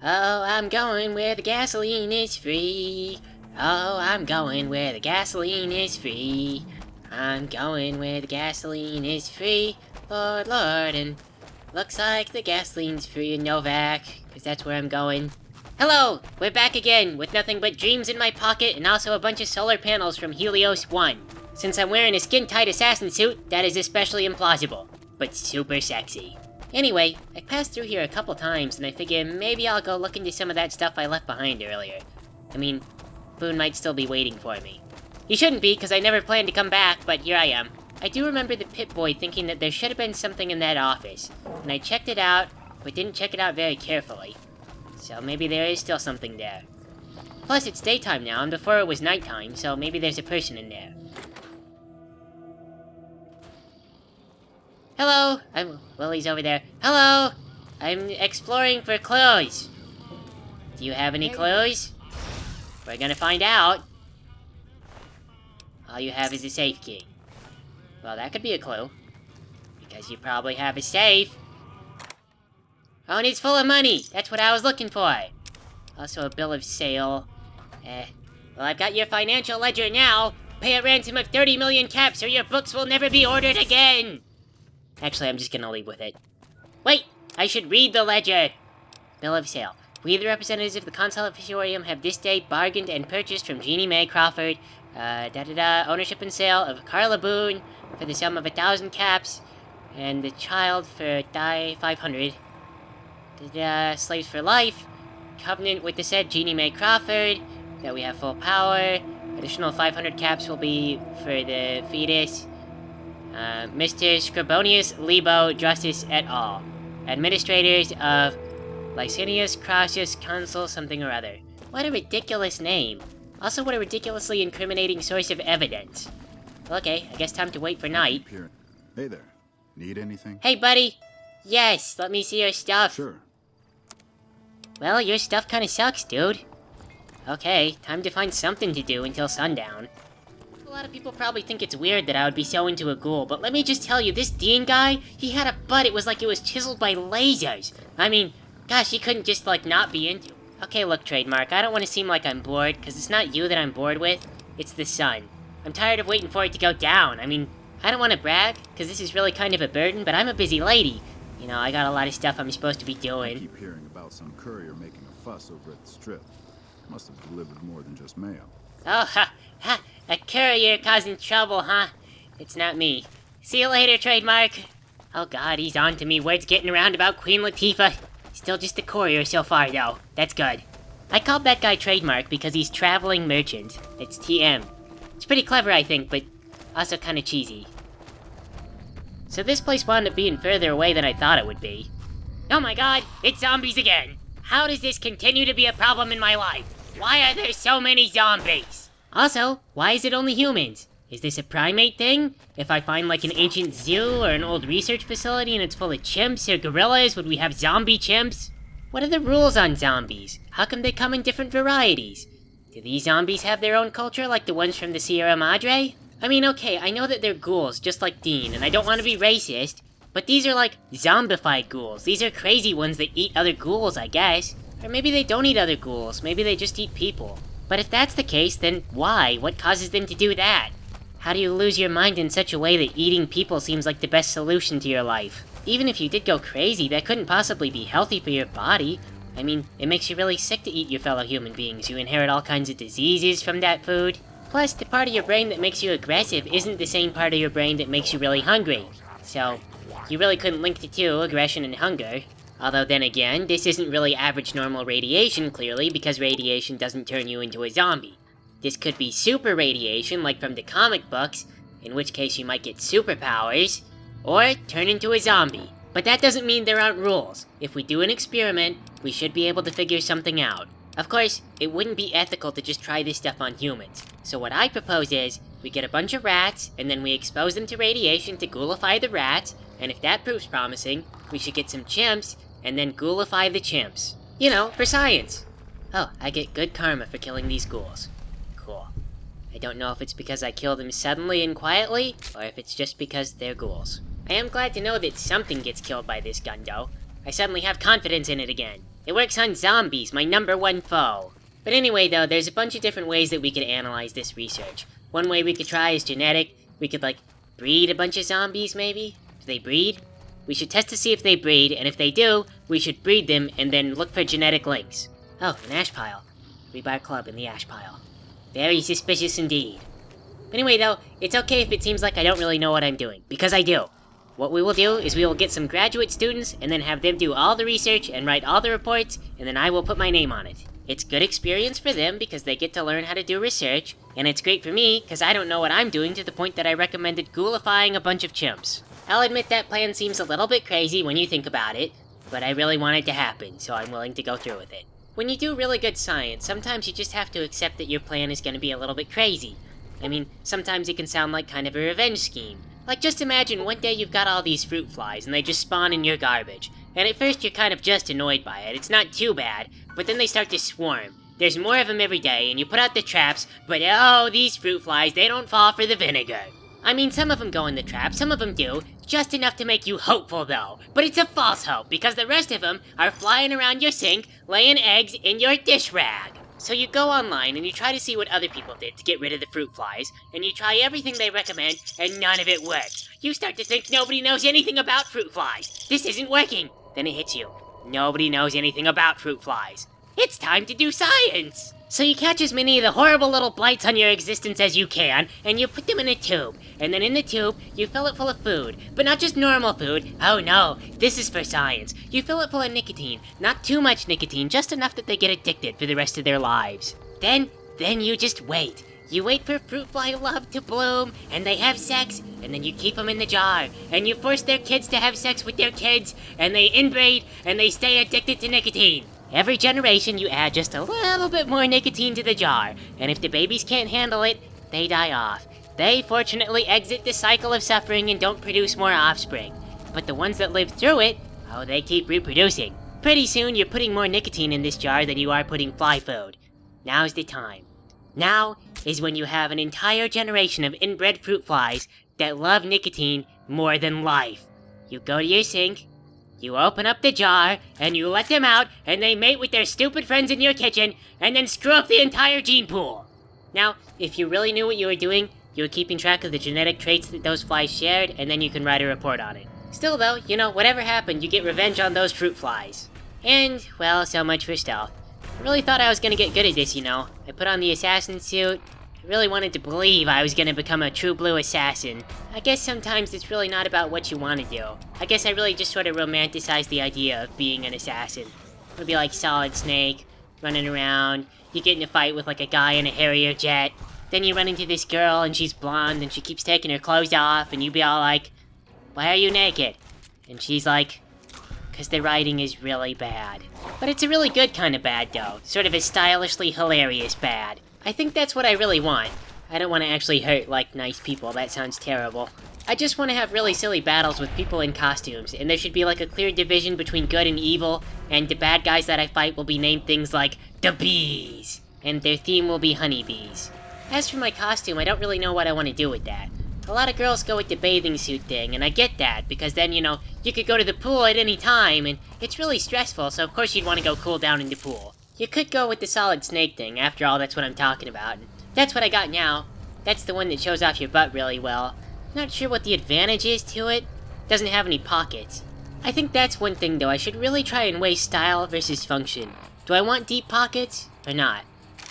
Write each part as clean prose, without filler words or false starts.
Oh, I'm going where the gasoline is free. Oh, I'm going where the gasoline is free. I'm going where the gasoline is free. Lord, Lord, and looks like the gasoline's free in Novac, because that's where I'm going. Hello! We're back again, with nothing but dreams in my pocket and also a bunch of solar panels from Helios One. Since I'm wearing a skin-tight assassin suit, that is especially implausible, but super sexy. Anyway, I passed through here a couple times, and I figure maybe I'll go look into some of that stuff I left behind earlier. I mean, Boone might still be waiting for me. He shouldn't be, because I never planned to come back, but here I am. I do remember the Pip-Boy thinking that there should have been something in that office, and I checked it out, but didn't check it out very carefully. So maybe there is still something there. Plus, it's daytime now, and before it was nighttime, so maybe there's a person in there. Hello! Lily's over there. Hello! I'm exploring for clues. Do you have any clues? We're gonna find out. All you have is a safe key. Well, that could be a clue. Because you probably have a safe. Oh, and it's full of money! That's what I was looking for! Also a bill of sale. Well, I've got your financial ledger now! Pay a ransom of 30 million caps or your books will never be ordered again! Actually, I'm just gonna leave with it. Wait! I should read the ledger! Bill of sale. We, the representatives of the Conservatorium, have this day bargained and purchased from Jeannie Mae Crawford, ownership and sale of Carla Boone for the sum of 1,000 caps, and the child for 500. Slaves for life, covenant with the said Jeannie Mae Crawford, that we have full power, additional 500 caps will be for the fetus, Mr. Scribonius Lebo Justice et al., administrators of Licinius Crassus Consul something or other. What a ridiculous name. Also, what a ridiculously incriminating source of evidence. Okay, I guess time to wait for night. Hey there. Need anything? Hey, buddy! Yes, let me see your stuff. Sure. Well, your stuff kinda sucks, dude. Okay, time to find something to do until sundown. A lot of people probably think it's weird that I would be so into a ghoul, but let me just tell you, this Dean guy, he had a butt, it was like it was chiseled by lasers. I mean, gosh, he couldn't just, like, not be into it. Okay, look, Trademark, I don't want to seem like I'm bored, because it's not you that I'm bored with, it's the sun. I'm tired of waiting for it to go down. I mean, I don't want to brag, because this is really kind of a burden, but I'm a busy lady. You know, I got a lot of stuff I'm supposed to be doing. I keep hearing about some courier making a fuss over at the Strip. Must have delivered more than just mail. Oh, ha, a courier causing trouble, huh? It's not me. See you later, Trademark. Oh god, he's on to me. Word's getting around about Queen Latifah. Still just a courier so far, though. That's good. I called that guy Trademark because he's traveling merchant. It's TM. It's pretty clever, I think, but also kind of cheesy. So this place wound up being further away than I thought it would be. Oh my god, it's zombies again! How does this continue to be a problem in my life? Why are there so many zombies? Also, why is it only humans? Is this a primate thing? If I find like an ancient zoo or an old research facility and it's full of chimps or gorillas, would we have zombie chimps? What are the rules on zombies? How come they come in different varieties? Do these zombies have their own culture like the ones from the Sierra Madre? I mean, okay, I know that they're ghouls, just like Dean, and I don't want to be racist, but these are like zombified ghouls. These are crazy ones that eat other ghouls, I guess. Or maybe they don't eat other ghouls, maybe they just eat people. But if that's the case, then why? What causes them to do that? How do you lose your mind in such a way that eating people seems like the best solution to your life? Even if you did go crazy, that couldn't possibly be healthy for your body. I mean, it makes you really sick to eat your fellow human beings. You inherit all kinds of diseases from that food. Plus, the part of your brain that makes you aggressive isn't the same part of your brain that makes you really hungry. So, you really couldn't link the two, aggression and hunger. Although then again, this isn't really average normal radiation, clearly, because radiation doesn't turn you into a zombie. This could be super radiation, like from the comic books, in which case you might get superpowers, or turn into a zombie. But that doesn't mean there aren't rules. If we do an experiment, we should be able to figure something out. Of course, it wouldn't be ethical to just try this stuff on humans. So what I propose is, we get a bunch of rats, and then we expose them to radiation to ghoulify the rats, and if that proves promising, we should get some chimps, and then ghoulify the chimps. You know, for science. Oh, I get good karma for killing these ghouls. Cool. I don't know if it's because I kill them suddenly and quietly, or if it's just because they're ghouls. I am glad to know that something gets killed by this gun, though. I suddenly have confidence in it again. It works on zombies, my #1 foe. But anyway though, there's a bunch of different ways that we could analyze this research. One way we could try is genetic. We could breed a bunch of zombies maybe? Do they breed? We should test to see if they breed, and if they do, we should breed them and then look for genetic links. Oh, an ash pile. Rebar club in the ash pile. Very suspicious indeed. Anyway though, it's okay if it seems like I don't really know what I'm doing, because I do. What we will do is we will get some graduate students and then have them do all the research and write all the reports, and then I will put my name on it. It's good experience for them because they get to learn how to do research, and it's great for me because I don't know what I'm doing to the point that I recommended ghoulifying a bunch of chimps. I'll admit that plan seems a little bit crazy when you think about it, but I really want it to happen, so I'm willing to go through with it. When you do really good science, sometimes you just have to accept that your plan is going to be a little bit crazy. I mean, sometimes it can sound like kind of a revenge scheme. Like, just imagine one day you've got all these fruit flies and they just spawn in your garbage. And at first you're kind of just annoyed by it, it's not too bad, but then they start to swarm. There's more of them every day, and you put out the traps, but oh, these fruit flies, they don't fall for the vinegar. I mean, some of them go in the trap, some of them do, just enough to make you hopeful though. But it's a false hope, because the rest of them are flying around your sink, laying eggs in your dish rag. So you go online and you try to see what other people did to get rid of the fruit flies, and you try everything they recommend, and none of it works. You start to think nobody knows anything about fruit flies. This isn't working. Then it hits you. Nobody knows anything about fruit flies. It's time to do science! So you catch as many of the horrible little blights on your existence as you can, and you put them in a tube. And then in the tube, you fill it full of food. But not just normal food. Oh no, this is for science. You fill it full of nicotine. Not too much nicotine, just enough that they get addicted for the rest of their lives. Then you just wait. You wait for fruit fly love to bloom, and they have sex, and then you keep them in the jar. And you force their kids to have sex with their kids, and they inbreed, and they stay addicted to nicotine. Every generation, you add just a little bit more nicotine to the jar, and if the babies can't handle it, they die off. They fortunately exit the cycle of suffering and don't produce more offspring. But the ones that live through it, oh, they keep reproducing. Pretty soon, you're putting more nicotine in this jar than you are putting fly food. Now's the time. Now is when you have an entire generation of inbred fruit flies that love nicotine more than life. You go to your sink, you open up the jar, and you let them out, and they mate with their stupid friends in your kitchen, and then screw up the entire gene pool. Now, if you really knew what you were doing, you were keeping track of the genetic traits that those flies shared, and then you can write a report on it. Still though, you know, whatever happened, you get revenge on those fruit flies. And, well, so much for stealth. I really thought I was gonna get good at this, you know. I put on the assassin suit. I really wanted to believe I was gonna become a true blue assassin. I guess sometimes it's really not about what you want to do. I guess I really just sort of romanticized the idea of being an assassin. It would be like Solid Snake, running around, you get in a fight with like a guy in a Harrier jet, then you run into this girl and she's blonde and she keeps taking her clothes off and you be all like, "Why are you naked?" And she's like, "'Cause the writing is really bad." But it's a really good kind of bad though, sort of a stylishly hilarious bad. I think that's what I really want. I don't want to actually hurt, like, nice people, that sounds terrible. I just want to have really silly battles with people in costumes, and there should be like a clear division between good and evil, and the bad guys that I fight will be named things like the Bees, and their theme will be honeybees. As for my costume, I don't really know what I want to do with that. A lot of girls go with the bathing suit thing, and I get that, because then, you know, you could go to the pool at any time, and it's really stressful, so of course you'd want to go cool down in the pool. You could go with the Solid Snake thing, after all that's what I'm talking about. That's what I got now. That's the one that shows off your butt really well. Not sure what the advantage is to it. Doesn't have any pockets. I think that's one thing though, I should really try and weigh style versus function. Do I want deep pockets, or not?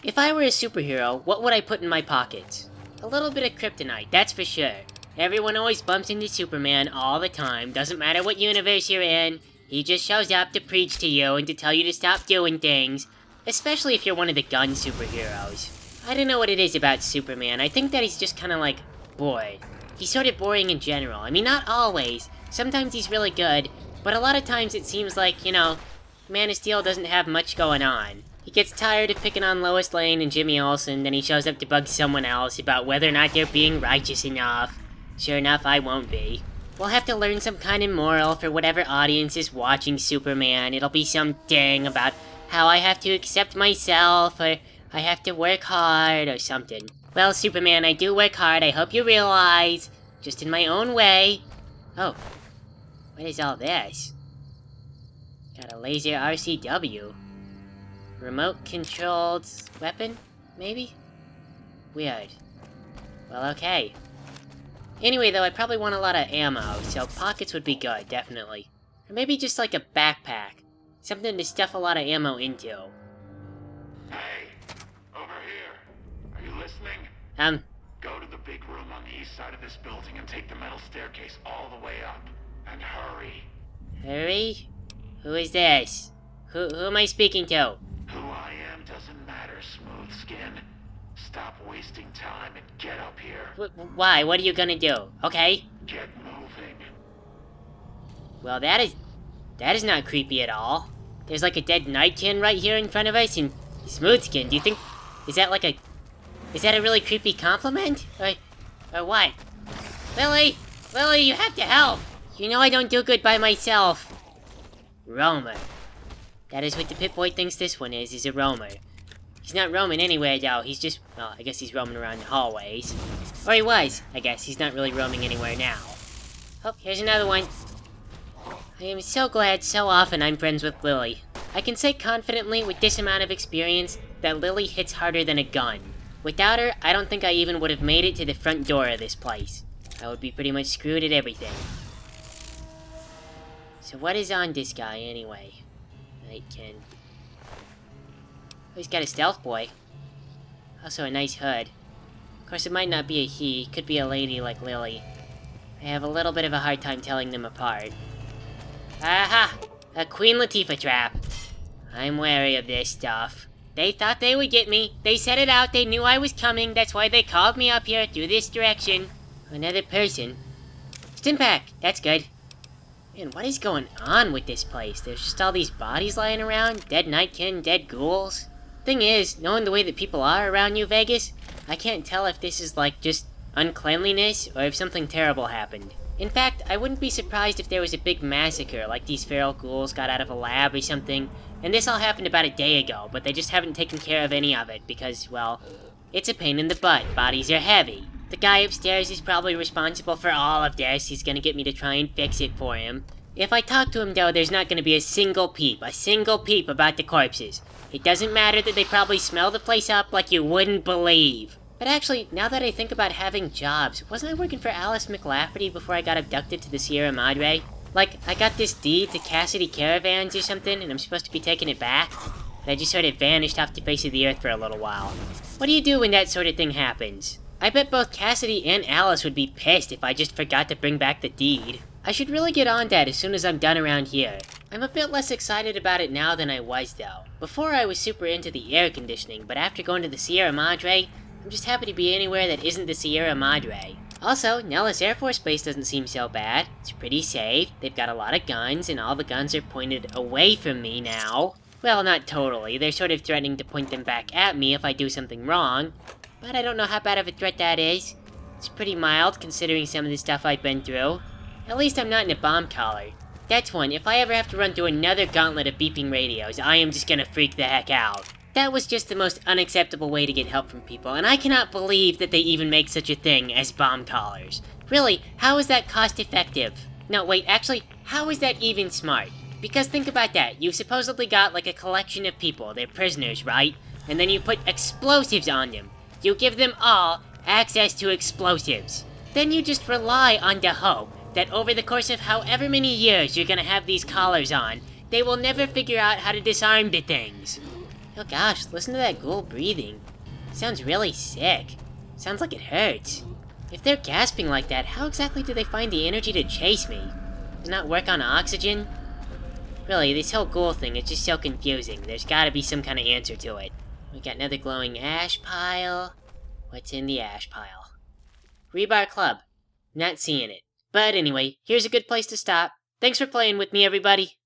If I were a superhero, what would I put in my pockets? A little bit of kryptonite, that's for sure. Everyone always bumps into Superman all the time, doesn't matter what universe you're in. He just shows up to preach to you and to tell you to stop doing things. Especially if you're one of the gun superheroes. I don't know what it is about Superman. I think that he's just kind of like, bored. He's sort of boring in general. I mean, not always. Sometimes he's really good. But a lot of times it seems like, you know, Man of Steel doesn't have much going on. He gets tired of picking on Lois Lane and Jimmy Olsen, then he shows up to bug someone else about whether or not they're being righteous enough. Sure enough, I won't be. We'll have to learn some kind of moral for whatever audience is watching Superman. It'll be some thing about how I have to accept myself, or I have to work hard, or something. Well, Superman, I do work hard, I hope you realize. Just in my own way. Oh. What is all this? Got a laser RCW. Remote-controlled weapon, maybe? Weird. Well, okay. Anyway, though, I probably want a lot of ammo, so pockets would be good, definitely. Or maybe just like a backpack. Something to stuff a lot of ammo into. Hey, over here. Are you listening? Go to the big room on the east side of this building and take the metal staircase all the way up. And hurry. Hurry? Who is this? Who am I speaking to? Who I am doesn't matter, Smooth Skin. Stop wasting time and get up here. Why? What are you gonna do? Okay? Get moving. Well, that is not creepy at all. There's like a dead nightkin right here in front of us, and Smoothskin, do you think... Is that a really creepy compliment? Or what? Lily! Lily, you have to help! You know I don't do good by myself. Roamer. That is what the Pip-Boy thinks this one is a roamer. He's not roaming anywhere, though. He's just... Well, I guess he's roaming around the hallways. Or he was, I guess. He's not really roaming anywhere now. Oh, here's another one. I am so glad so often I'm friends with Lily. I can say confidently, with this amount of experience, that Lily hits harder than a gun. Without her, I don't think I even would have made it to the front door of this place. I would be pretty much screwed at everything. So what is on this guy, anyway? Nightkin. Oh, he's got a stealth boy. Also a nice hood. Of course, it might not be a he. Could be a lady like Lily. I have a little bit of a hard time telling them apart. Aha! A Queen Latifah trap. I'm wary of this stuff. They thought they would get me. They set it out. They knew I was coming. That's why they called me up here through this direction. Another person. Stimpack! That's good. Man, what is going on with this place? There's just all these bodies lying around. Dead nightkin, dead ghouls. Thing is, knowing the way that people are around New Vegas, I can't tell if this is like just uncleanliness or if something terrible happened. In fact, I wouldn't be surprised if there was a big massacre, like these feral ghouls got out of a lab or something, and this all happened about a day ago, but they just haven't taken care of any of it because, well, it's a pain in the butt. Bodies are heavy. The guy upstairs is probably responsible for all of this. He's gonna get me to try and fix it for him. If I talk to him, though, there's not gonna be a single peep about the corpses. It doesn't matter that they probably smell the place up like you wouldn't believe. But actually, now that I think about having jobs, wasn't I working for Alice McLafferty before I got abducted to the Sierra Madre? Like, I got this deed to Cassidy Caravans or something, and I'm supposed to be taking it back? But I just sort of vanished off the face of the earth for a little while. What do you do when that sort of thing happens? I bet both Cassidy and Alice would be pissed if I just forgot to bring back the deed. I should really get on that as soon as I'm done around here. I'm a bit less excited about it now than I was, though. Before I was super into the air conditioning, but after going to the Sierra Madre, I'm just happy to be anywhere that isn't the Sierra Madre. Also, Nellis Air Force Base doesn't seem so bad. It's pretty safe. They've got a lot of guns, and all the guns are pointed away from me now. Well, not totally. They're sort of threatening to point them back at me if I do something wrong. But I don't know how bad of a threat that is. It's pretty mild, considering some of the stuff I've been through. At least I'm not in a bomb collar. That's one. If I ever have to run through another gauntlet of beeping radios, I am just gonna freak the heck out. That was just the most unacceptable way to get help from people, and I cannot believe that they even make such a thing as bomb collars. Really, how is that cost effective? No, wait, actually, how is that even smart? Because think about that, you've supposedly got like a collection of people, they're prisoners, right? And then you put explosives on them. You give them all access to explosives. Then you just rely on the hope that over the course of however many years you're gonna have these collars on, they will never figure out how to disarm the things. Oh gosh, listen to that ghoul breathing. Sounds really sick. Sounds like it hurts. If they're gasping like that, how exactly do they find the energy to chase me? Does it not work on oxygen? Really, this whole ghoul thing is just so confusing. There's gotta be some kind of answer to it. We got another glowing ash pile. What's in the ash pile? Rebar Club. Not seeing it. But anyway, here's a good place to stop. Thanks for playing with me, everybody.